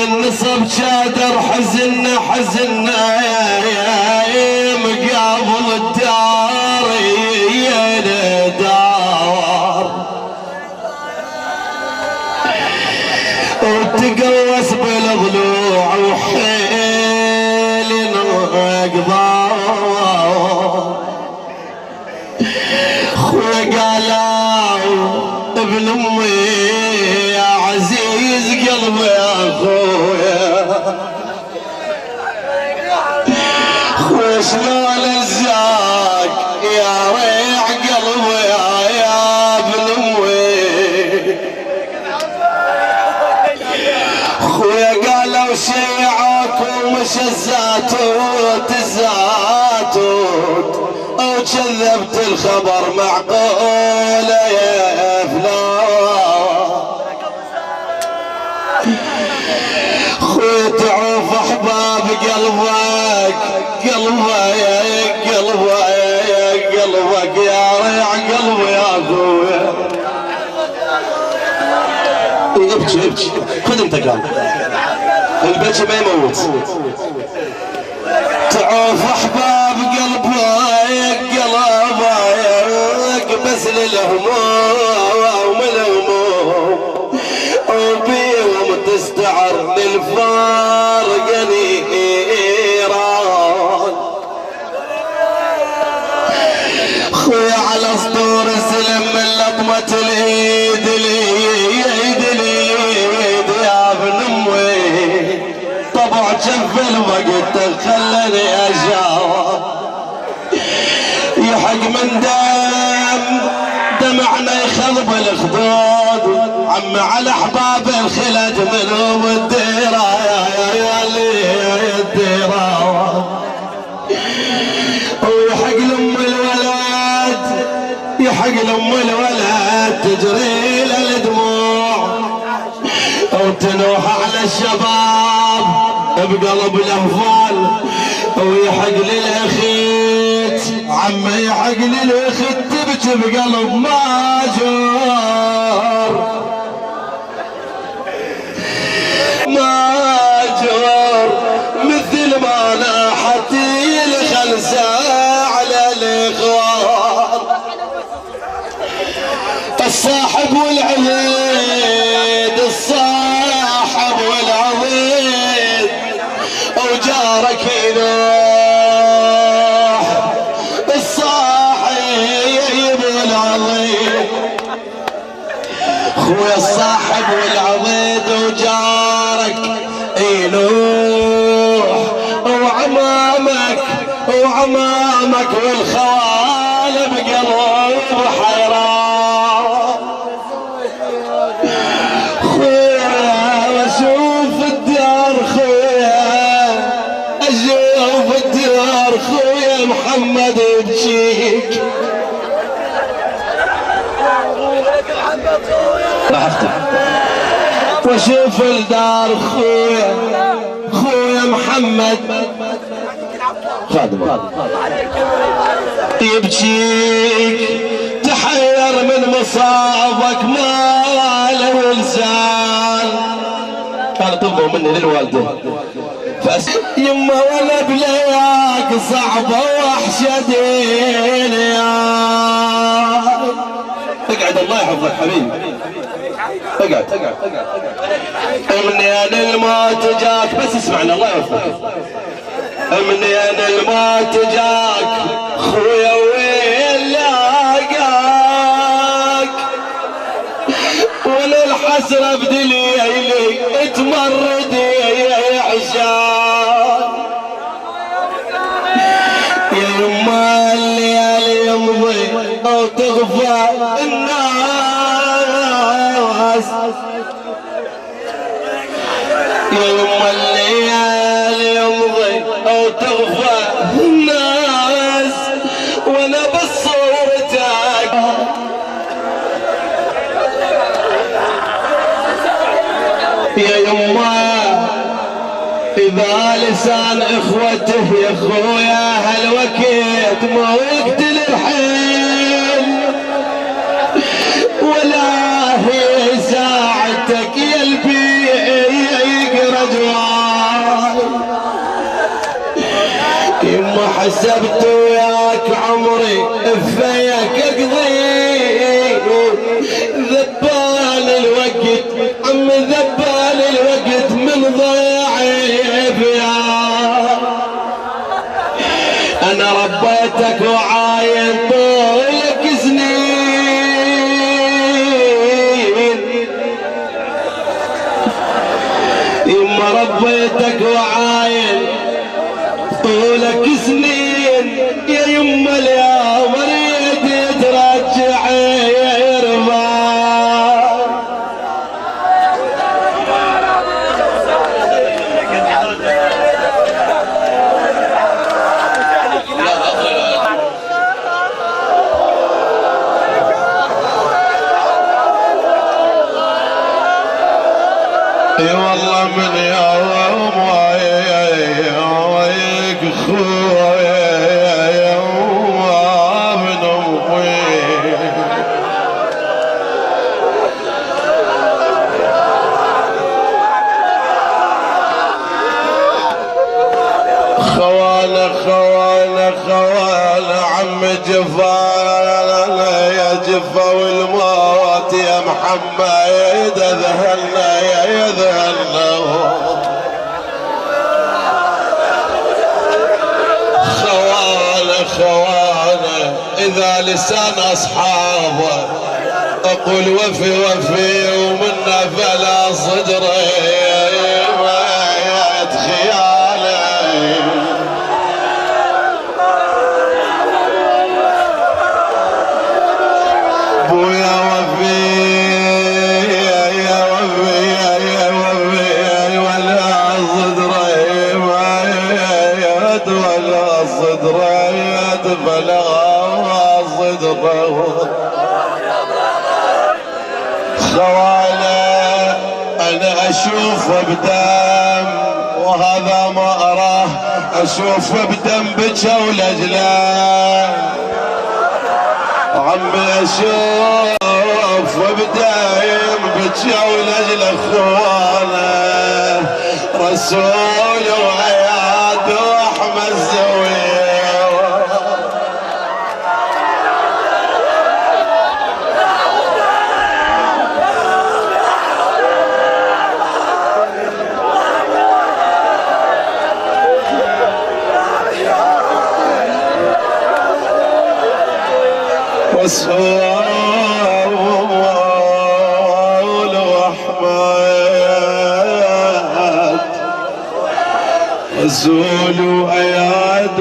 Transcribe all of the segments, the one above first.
والنصب شادر حزنا حزنا مقابل الدار يدار وتقوس بالضلوع وحيل نقضار خويا قالوا ابن امي يا عزيز قلبي يا خويا خويا شلون الزاق يا ريع قلبي يا ابن امي خويا قالوا شيعاكم مش الزاتوت الزاتوت وكذبت الخبر معقولة يا فلان خويا تعوف احباب قلبك قلبك قلبك يا ريع قلبي يا خويا ابكي ابكي خذ انت قلب البكي ما يموت تعوف احباب قلبك بس للهموم الهموم وبيهم تستعر للفارق نيران خويا على صدور سلم من لطمة اليد يا ابن امي طبع جف الوقت خلني اجاوب يحق من دمعنا يخضب الخدود عم على احباب الخلد منهم الديره يا الديره ويحق لام الولد يحق لام الولد تجري للدموع وتنوح على الشباب بقلب الاهفال ويحق للاخيت عم يحق للاخت تبكي بقلب ماجور مثل ما ناحت الخلسة على الاخوان الصاحب والعهد الصاحب والعضيد وجارك ينوح الصاحب والعضيد خويا الصاحب والعضيد وجارك ينوح وعمامك والخوال بقلب حيران خويا واشوف الدار خويا محمد يبكيك واشوف الدار خويا محمد خادم يبكيك تحير من مصابك ما له لسان كان طلبوا مني للوالده يما ولا بلاك صعبه وحشدين يا اقعد الله يحفظك حبيبي اقعد منين الموت جاك بس اسمعنا الله يوفقك منين الموت جاك خويا وين لاقاك ولا الحسره بدليلي تمرد عشان يا يما الليالي يمضي او تغفى الناس يا يما الليالي يمضي او تغفى الناس وانا بصورتك يا يما إذا لسان إخوته يا خويا هالوقت ما وقت الحين ولا هي ساعتك يا البيع يقرج وحسبت وياك عمري فيك اقضي، ذبال الوقت عم ذبال الوقت من ضيعي فيها. انا ربيتك وعاين طولك سنين، يما ربيتك وعاين طولك سنين، يا يما اليوم اريد ترجعي اي والله من يوم وياك خويا وابن امي، خواله عم جفانا يا جفا والموت يا محمد اذهلنا يا يذهلنا. خواله اذا لسان اصحابه اقول وفي ومنا فلا صدري خواله انا اشوفه بدم وهذا ما اراه، اشوفه بدم بجو لاجله عمي، اشوفه بدم بجو لاجله خواله رسول وعياد واحمد زويه. رسول وأحمد، رسول وأياد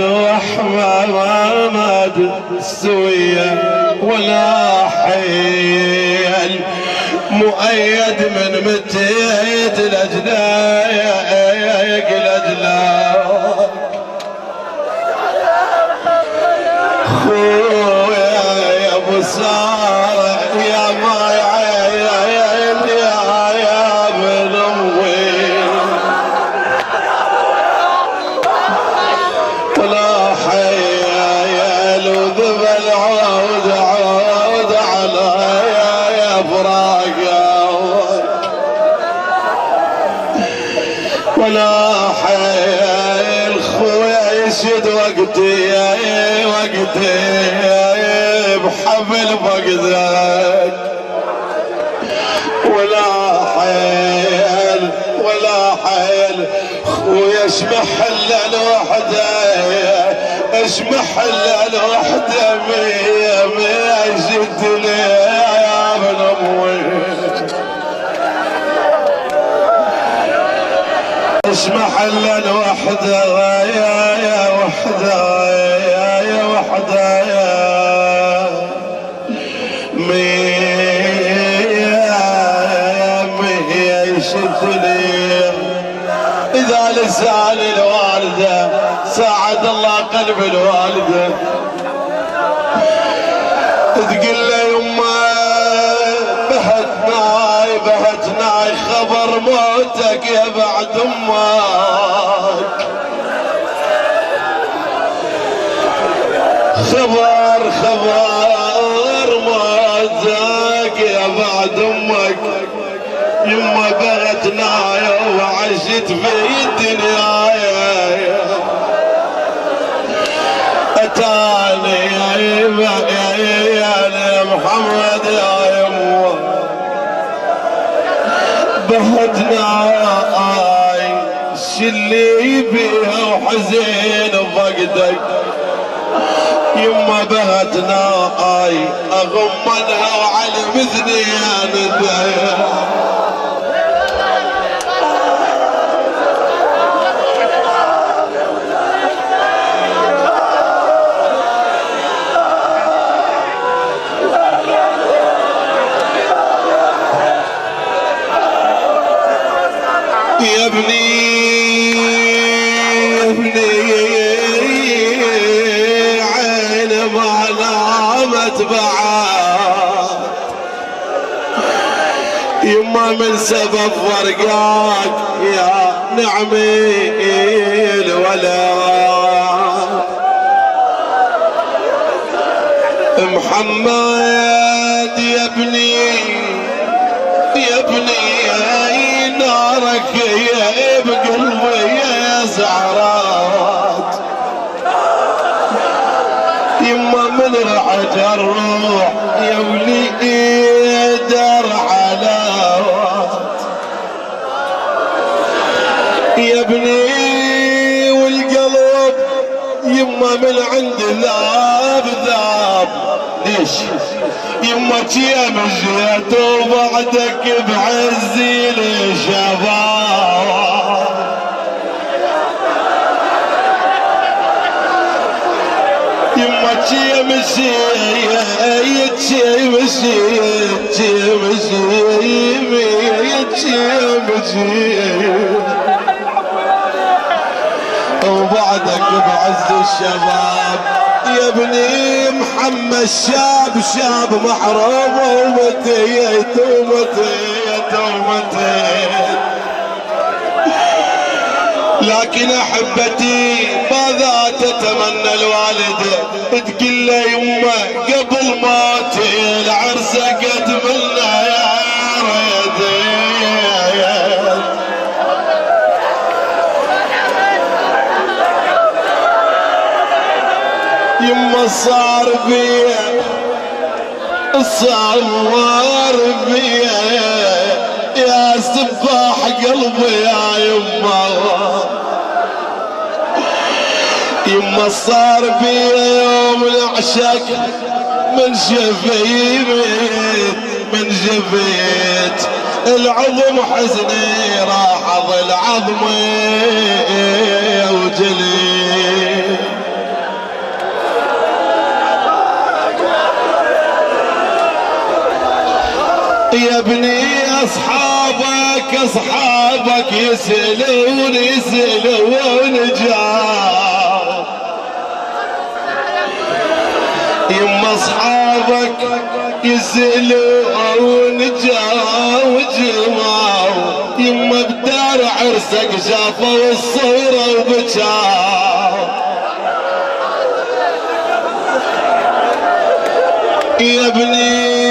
وأحمد سوية ولا حيل مؤيد من متيت لأجلاك صار يا ما عين يا ابن امي، ولا حيل وذبل عود على يا فراقه، ولا حيل خويا يشد وقتي بحبل فقدك، ولا حيل خويا اشمحل الوحده مية جد لي يا ابن امي، اشمحل الوحده يا وحده إذا لسان الوالدة ساعد الله قلب الوالدة تقول له يما بهتناي خبر موتك يا بعد امك، خبر موتك يا بعد امك، يما بغتنا وعشت في الدنيا بهتنا شلي بيها وحزين بفقدك يما بهتنا اغمنها وعلى مثني يا ابني عين ما نامت بعد يما من سبب فرقاك يا نعمي الولد محمد يا ابني نارك يا بقلبي يا زعرات يما من رعد الروح يا ولي دار علاوات يا ابني والقلب يما من عند ذاب ليش يما يا مجيت وبعدك بعزي الشباب يما يا مجيت وبعدك بعز الشباب يا ابني محمد شاب محروم ومتيت لكن احبتي ماذا تتمنى الوالده تقول له يمه قبل موتي العرس قد منا يا ريدي يما صار بيا يا سفاح قلبي يا يما صار بيا يوم العشق من جفيت العظم حزني راح ظل عظمي وجلي يا ابني اصحابك يسألون جاو يما اصحابك يسألون جاو يما بدار عرسك شافوا الصورة وبجاو يا ابني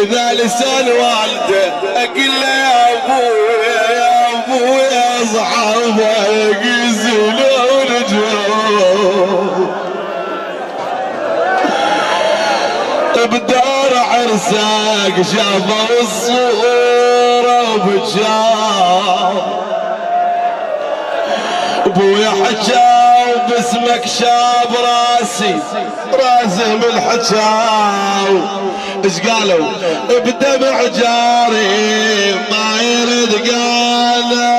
إذا لسان والده أقول له يا أبويا أصحابك يسألون بدار عرسك شافوا الصورة وبجاو ابويا حجاو باسمك شاب راسي من حجاو ايش قالوا بدمع جاري ما يرد قال